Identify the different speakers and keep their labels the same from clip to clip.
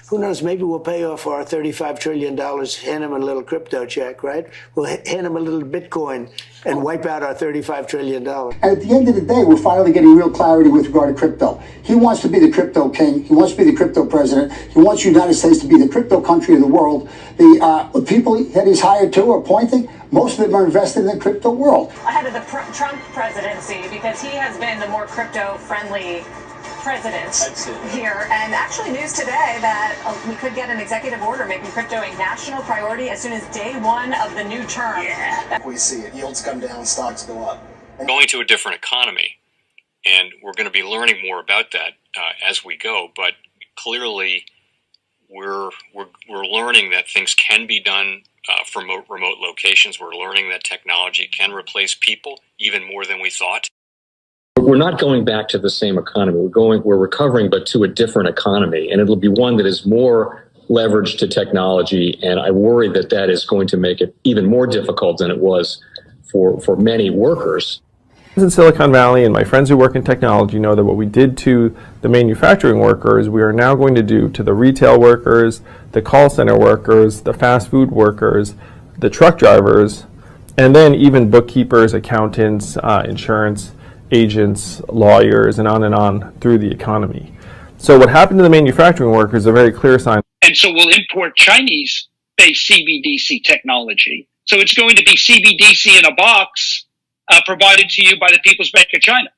Speaker 1: Who knows, maybe we'll pay off our $35 trillion, hand them a little crypto check, right? We'll hand them a little Bitcoin and wipe out our $35 trillion.
Speaker 2: And at the end of the day, we're finally getting real clarity with regard to crypto. He wants to be the crypto king. He wants to be the crypto president. He wants the United States to be the crypto country of the world. The people that he's hired to or appointing, most of them are invested in the crypto world.
Speaker 3: Ahead of the Trump presidency, because he has been the more crypto-friendly president here. And actually news today that we could get an executive order making crypto a national priority as soon as day one of the new term.
Speaker 4: Yeah. We see it. Yields come down, stocks go up.
Speaker 5: Going to a different economy, and we're going to be learning more about that as we go. But clearly, we're learning that things can be done from remote locations. We're learning that technology can replace people even more than we thought.
Speaker 6: We're not going back to the same economy. We're recovering, but to a different economy, and it'll be one that is more leveraged to technology. And I worry that that is going to make it even more difficult than it was for many workers.
Speaker 7: In Silicon Valley, and my friends who work in technology know that what we did to the manufacturing workers, we are now going to do to the retail workers, the call center workers, the fast food workers, the truck drivers, and then even bookkeepers, accountants, insurance agents, lawyers, and on through the economy. So what happened to the manufacturing workers is a very clear sign.
Speaker 8: And so we'll import Chinese-based CBDC technology. So it's going to be CBDC in a box provided to you by the People's Bank of China.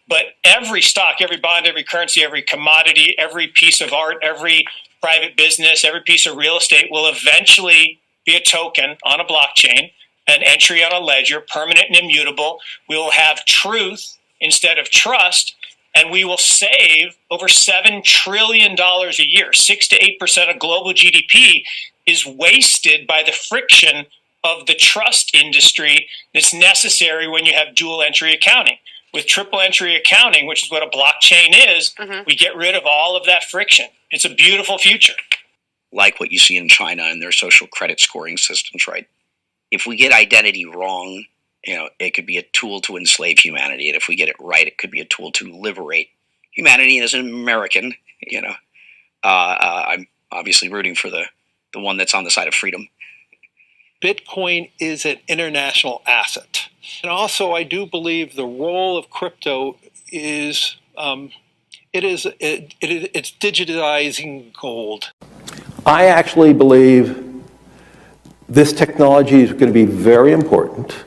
Speaker 9: But every stock, every bond, every currency, every commodity, every piece of art, every private business, every piece of real estate will eventually be a token on a blockchain, an entry on a ledger, permanent and immutable. We will have truth instead of trust, and we will save over $7 trillion a year. 6 to 8% of global GDP is wasted by the friction of the trust industry that's necessary when you have dual entry accounting. With triple entry accounting, which is what a blockchain is, we get rid of all of that friction. It's a beautiful future.
Speaker 10: Like what you see in China and their social credit scoring systems, right? If we get identity wrong, it could be a tool to enslave humanity. And if we get it right, it could be a tool to liberate humanity. And as an American, I'm obviously rooting for the one that's on the side of freedom.
Speaker 11: Bitcoin is an international asset. And also, I do believe the role of crypto is, it's digitizing gold.
Speaker 12: I actually believe this technology is going to be very important.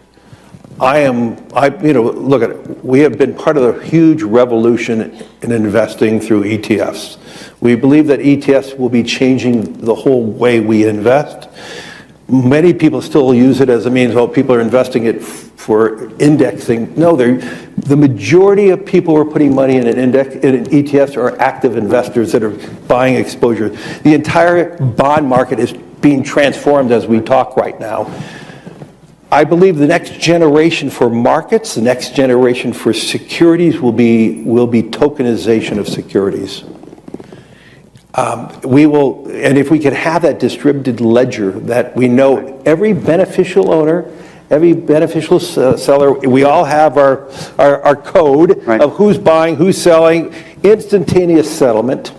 Speaker 12: Look at it. We have been part of a huge revolution in investing through ETFs. We believe that ETFs will be changing the whole way we invest. Many people still use it as a means, people are investing it for indexing. No, the majority of people who are putting money in in ETFs are active investors that are buying exposure. The entire bond market is being transformed as we talk right now. I believe the next generation for markets, the next generation for securities will be tokenization of securities. And if we could have that distributed ledger that we know every beneficial owner, every beneficial seller, we all have our code of who's buying, who's selling, instantaneous settlement.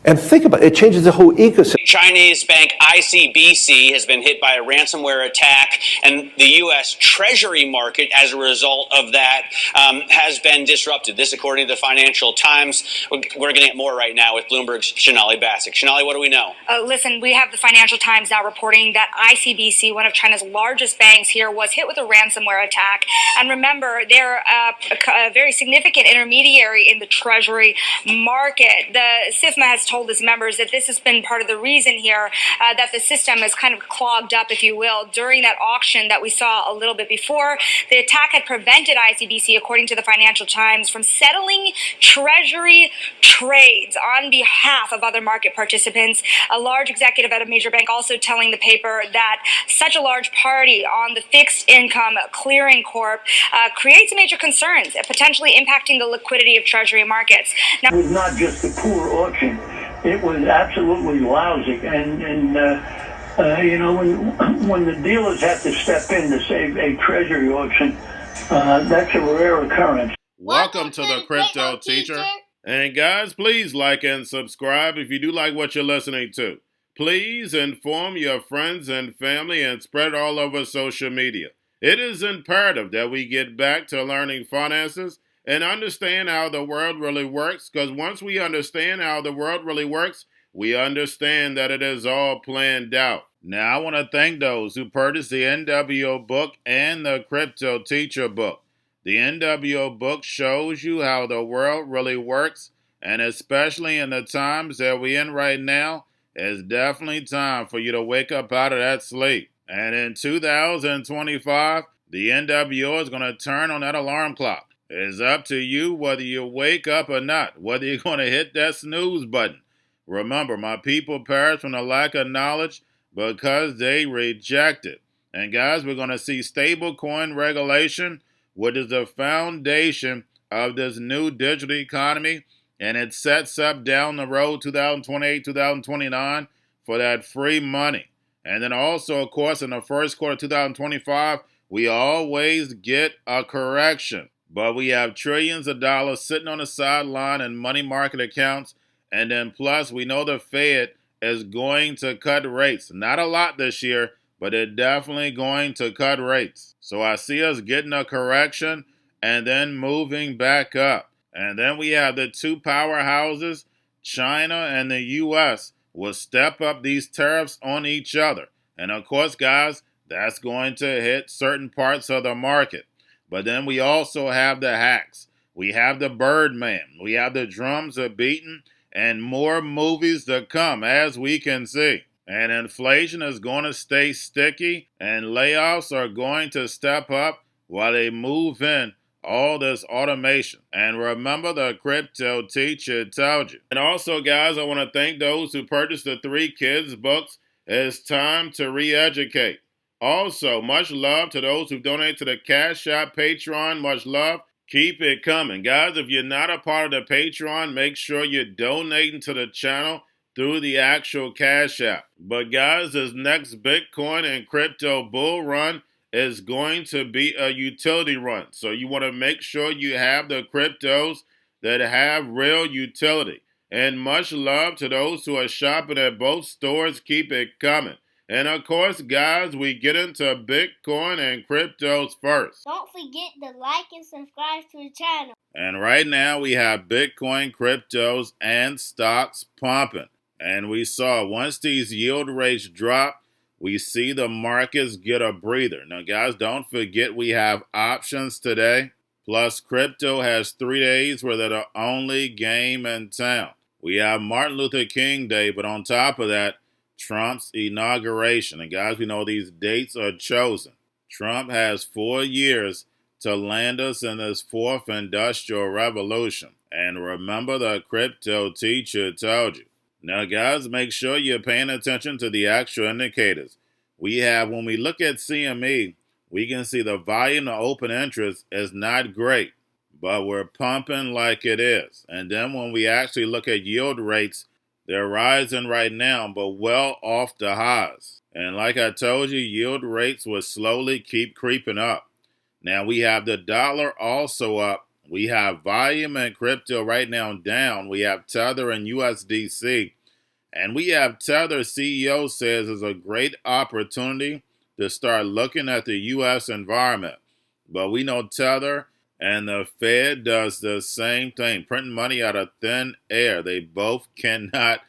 Speaker 12: And think about it, it changes the whole ecosystem.
Speaker 13: Chinese bank ICBC has been hit by a ransomware attack, and the U.S. Treasury market, as a result of that, has been disrupted. This, according to the Financial Times. We're going to get more right now with Bloomberg's Sonali Basak. Sonali, what do we know?
Speaker 14: Listen, we have the Financial Times now reporting that ICBC, one of China's largest banks here, was hit with a ransomware attack. And remember, they're a very significant intermediary in the Treasury market. The SIFMA has told its members that this has been part of the reason here that the system is kind of clogged up, if you will, during that auction that we saw a little bit before. The attack had prevented ICBC, according to the Financial Times, from settling Treasury trades on behalf of other market participants. A large executive at a major bank also telling the paper that such a large party on the fixed income clearing corp creates major concerns, potentially impacting the liquidity of Treasury markets.
Speaker 15: Now, it was not just a poor auction. It was absolutely lousy, and when the dealers have to step in to save a treasury auction, that's a rare occurrence.
Speaker 16: Welcome to the Crypto Teacher, And guys, please like and subscribe if you do like what you're listening to. Please inform your friends and family and spread it all over social media. It is imperative that we get back to learning finances and understand how the world really works, because once we understand how the world really works, we understand that it is all planned out. Now, I want to thank those who purchased the NWO book and the Cryptoteacher book. The NWO book shows you how the world really works, and especially in the times that we're in right now, it's definitely time for you to wake up out of that sleep. And in 2025, the NWO is going to turn on that alarm clock. It's up to you whether you wake up or not, whether you're going to hit that snooze button. Remember, my people perish from the lack of knowledge because they reject it. And guys, we're going to see stablecoin regulation, which is the foundation of this new digital economy, and it sets up down the road 2028, 2029 for that free money. And then also, of course, in the first quarter of 2025, we always get a correction. But we have trillions of dollars sitting on the sideline in money market accounts. And then plus, we know the Fed is going to cut rates. Not a lot this year, but they're definitely going to cut rates. So I see us getting a correction and then moving back up. And then we have the two powerhouses, China and the U.S., will step up these tariffs on each other. And of course, guys, that's going to hit certain parts of the market. But then we also have the hacks. We have the Birdman. We have the drums are beaten, and more movies to come, as we can see. And inflation is going to stay sticky, and layoffs are going to step up while they move in all this automation. And remember, the Cryptoteacher told you. And also, guys, I want to thank those who purchased the 3 kids books. It's time to re-educate. Also, much love to those who donate to the Cash App, Patreon. Much love. Keep it coming. Guys, if you're not a part of the Patreon, make sure you're donating to the channel through the actual Cash App. But guys, this next Bitcoin and crypto bull run is going to be a utility run. So you want to make sure you have the cryptos that have real utility. And much love to those who are shopping at both stores. Keep it coming. And of course, guys, we get into Bitcoin and cryptos first.
Speaker 17: Don't forget to like and subscribe to the channel.
Speaker 16: And right now we have Bitcoin, cryptos, and stocks pumping. And we saw once these yield rates drop, we see the markets get a breather. Now, guys, don't forget we have options today. Plus, crypto has 3 days where they're the only game in town. We have Martin Luther King Day, but on top of that, Trump's inauguration. And guys, we know these dates are chosen. Trump has 4 years to land us in this 4th industrial revolution. And remember, the Cryptoteacher told you. Now, guys, make sure you're paying attention to the actual indicators. We have, when we look at CME, we can see the volume of open interest is not great, but we're pumping like it is. And then when we actually look at yield rates, they're rising right now, but well off the highs. And like I told you, yield rates will slowly keep creeping up. Now we have the dollar also up. We have volume and crypto right now down. We have Tether and USDC. And we have Tether CEO says is a great opportunity to start looking at the U.S. environment. But we know Tether and the Fed does the same thing, printing money out of thin air. They both cannot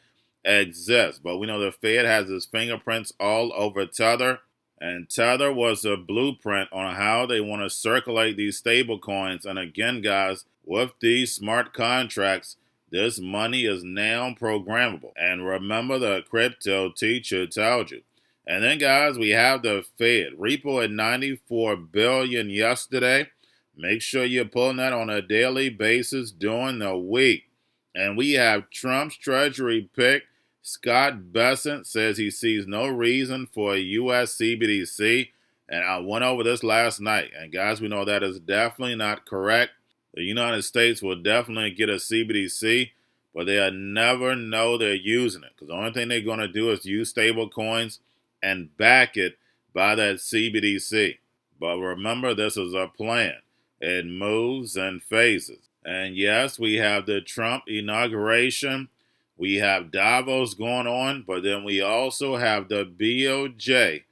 Speaker 16: exist. But we know the Fed has its fingerprints all over Tether. And Tether was a blueprint on how they want to circulate these stable coins. And again, guys, with these smart contracts, this money is now programmable. And remember, the Cryptoteacher told you. And then, guys, we have the Fed. Repo at $94 billion yesterday. Make sure you're pulling that on a daily basis during the week. And we have Trump's Treasury pick. Scott Bessent says he sees no reason for a U.S. CBDC. And I went over this last night. And guys, we know that is definitely not correct. The United States will definitely get a CBDC, but they'll never know they're using it. Because the only thing they're going to do is use stable coins and back it by that CBDC. But remember, this is a plan. It moves in phases. And yes, we have the Trump inauguration. We have Davos going on, but then we also have the BOJ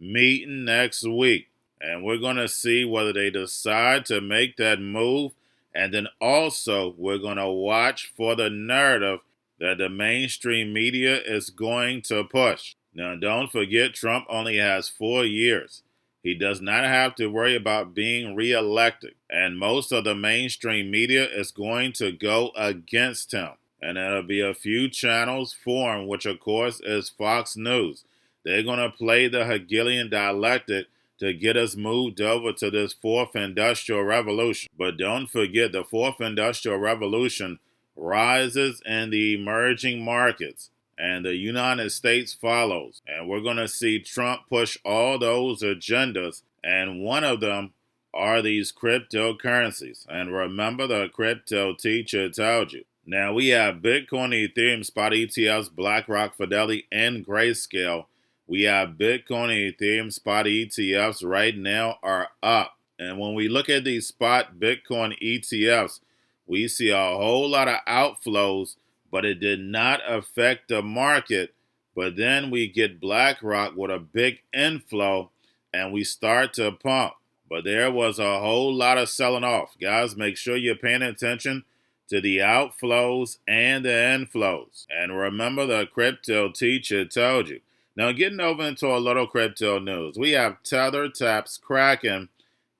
Speaker 16: meeting next week. And we're going to see whether they decide to make that move. And then also, we're going to watch for the narrative that the mainstream media is going to push. Now, don't forget, Trump only has 4 years. He does not have to worry about being reelected. And most of the mainstream media is going to go against him. And there'll be a few channels formed, which of course is Fox News. They're going to play the Hegelian dialectic to get us moved over to this fourth industrial revolution. But don't forget, the fourth industrial revolution rises in the emerging markets, and the United States follows. And we're going to see Trump push all those agendas, and one of them are these cryptocurrencies. And remember, the crypto teacher told you. Now we have Bitcoin, Ethereum, spot ETFs, BlackRock, Fidelity, and Grayscale. We have Bitcoin and Ethereum spot ETFs right now are up. And when we look at these spot Bitcoin ETFs, we see a whole lot of outflows, but it did not affect the market. But then we get BlackRock with a big inflow, and we start to pump. But there was a whole lot of selling off. Guys, make sure you're paying attention to the outflows and the inflows. And remember, the crypto teacher told you. Now, getting over into a little crypto news, we have Tether taps Kraken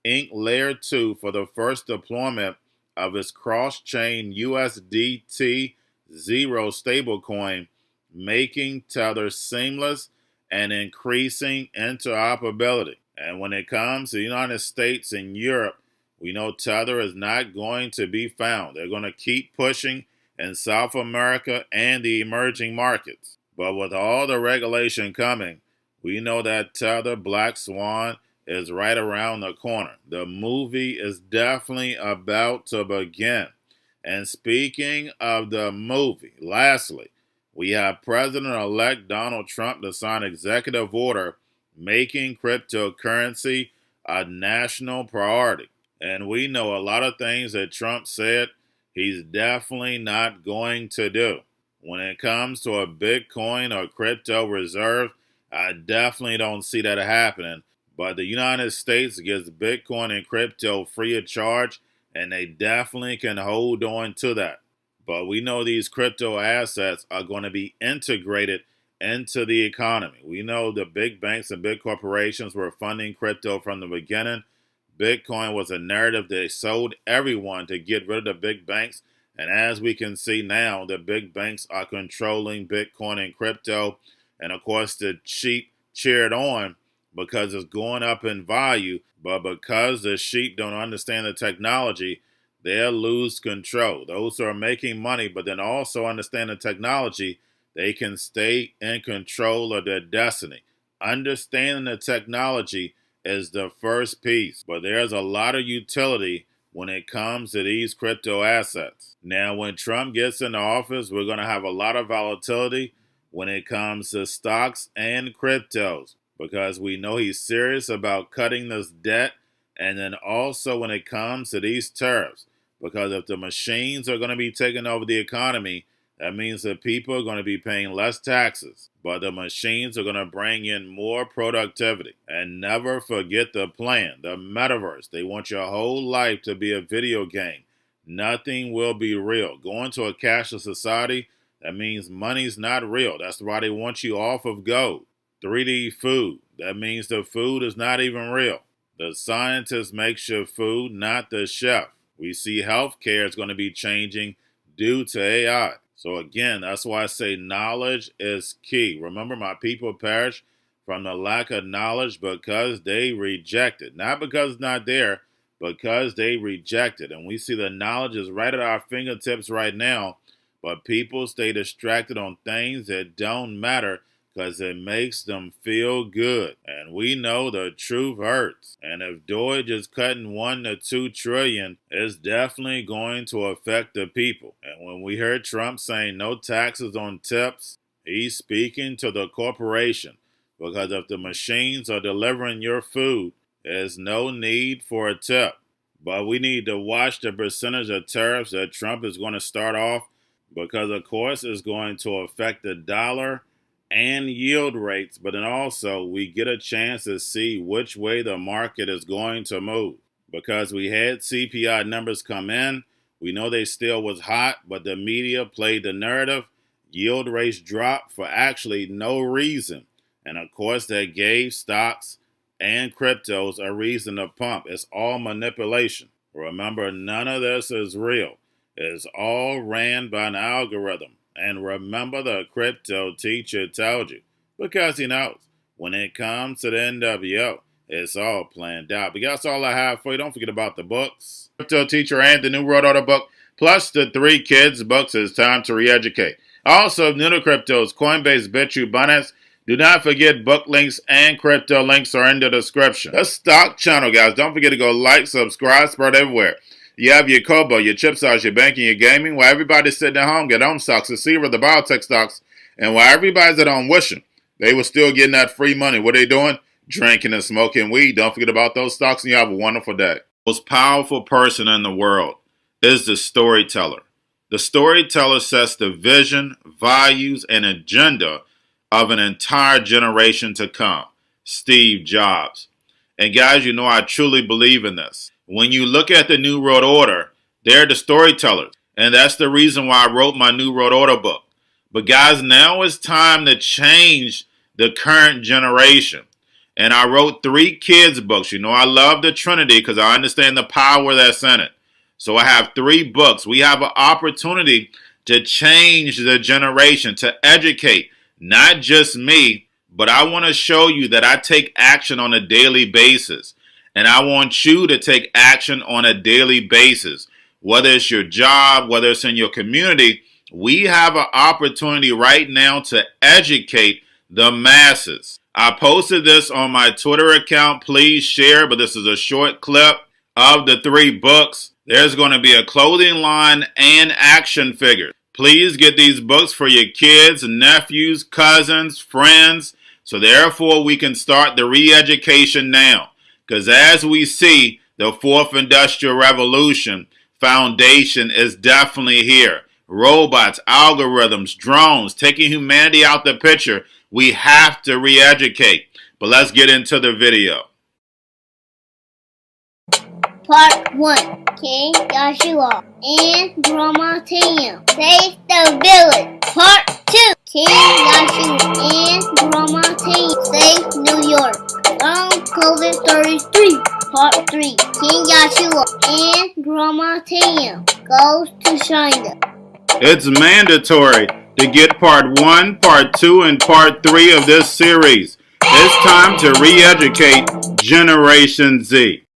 Speaker 16: Inc. Layer 2 for the first deployment of its cross-chain USDT Zero stablecoin, making Tether seamless and increasing interoperability. And when it comes to the United States and Europe, we know Tether is not going to be found. They're going to keep pushing in South America and the emerging markets. But with all the regulation coming, we know that Tether Black Swan is right around the corner. The movie is definitely about to begin. And speaking of the movie, lastly, we have President-elect Donald Trump to sign executive order making cryptocurrency a national priority. And we know a lot of things that Trump said he's definitely not going to do. When it comes to a Bitcoin or crypto reserve, I definitely don't see that happening. But the United States gives Bitcoin and crypto free of charge, and they definitely can hold on to that. But we know these crypto assets are going to be integrated into the economy. We know the big banks and big corporations were funding crypto from the beginning. Bitcoin was a narrative they sold everyone to get rid of the big banks. And as we can see now, the big banks are controlling Bitcoin and crypto. And of course, the sheep cheered on because it's going up in value. But because the sheep don't understand the technology, they'll lose control. Those who are making money, but then also understand the technology, they can stay in control of their destiny. Understanding the technology is the first piece, but there's a lot of utility when it comes to these crypto assets. Now, when Trump gets into office, we're going to have a lot of volatility when it comes to stocks and cryptos, because we know he's serious about cutting this debt, and then also when it comes to these tariffs, because if the machines are going to be taking over the economy, that means that people are going to be paying less taxes, but the machines are going to bring in more productivity. And never forget the plan, the metaverse. They want your whole life to be a video game. Nothing will be real. Going to a cashless society, that means money's not real. That's why they want you off of gold. 3D food, that means the food is not even real. The scientist makes your food, not the chef. We see healthcare is going to be changing due to AI. So again, that's why I say knowledge is key. Remember, my people perish from the lack of knowledge because they reject it. Not because it's not there, because they reject it. And we see the knowledge is right at our fingertips right now, but people stay distracted on things that don't matter because it makes them feel good. And we know the truth hurts. And if Doge is cutting 1 to 2 trillion, it's definitely going to affect the people. And when we heard Trump saying no taxes on tips, he's speaking to the corporation. Because if the machines are delivering your food, there's no need for a tip. But we need to watch the percentage of tariffs that Trump is going to start off, because, of course, it's going to affect the dollar and yield rates. But then also we get a chance to see which way the market is going to move, because we had CPI numbers come in. We know they still was hot, but the media played the narrative. Yield rates dropped for actually no reason. And of course, that gave stocks and cryptos a reason to pump. It's all manipulation. Remember, none of this is real. It's all ran by an algorithm. And remember, the crypto teacher told you, because he knows when it comes to the NWO, it's all planned out. But that's all I have for you. Don't forget about the books. Crypto Teacher and the New World Order book, plus the 3 kids books. It's time to re-educate. Also, new to cryptos, Coinbase, Bitrue, Binance. Do not forget book links and crypto links are in the description. The stock channel, guys. Don't forget to go like, subscribe, spread everywhere. You have your Kobo, your chip stocks, your banking, your gaming. While everybody's sitting at home, get home stocks, the Seaver, the biotech stocks. And while everybody's at home wishing they were still getting that free money, what are they doing? Drinking and smoking weed. Don't forget about those stocks, and you have a wonderful day. The most powerful person in the world is the storyteller. The storyteller sets the vision, values, and agenda of an entire generation to come. Steve Jobs. And guys, you know I truly believe in this. When you look at the New World Order, they're the storytellers. And that's the reason why I wrote my New World Order book. But guys, now it's time to change the current generation. And I wrote 3 kids books. You know I love the Trinity because I understand the power that's in it. So I have 3 books. We have an opportunity to change the generation, to educate, not just me, but I want to show you that I take action on a daily basis. And I want you to take action on a daily basis. Whether it's your job, whether it's in your community, we have an opportunity right now to educate the masses. I posted this on my Twitter account. Please share, but this is a short clip of the 3 books. There's going to be a clothing line and action figures. Please get these books for your kids, nephews, cousins, friends, so therefore we can start the re-education now. Because as we see, the 4th Industrial Revolution foundation is definitely here. Robots, algorithms, drones, taking humanity out the picture. We have to re-educate. But let's get into the video.
Speaker 17: Part 1. King Joshua and Grandma Tam save the village. Part 2. King Joshua and Grandma Tam save New York from COVID Stories 3. Part 3. King Joshua and Grandma Tam goes to China.
Speaker 16: It's mandatory to get part 1, part 2, and part 3 of this series. It's time to re-educate Generation Z.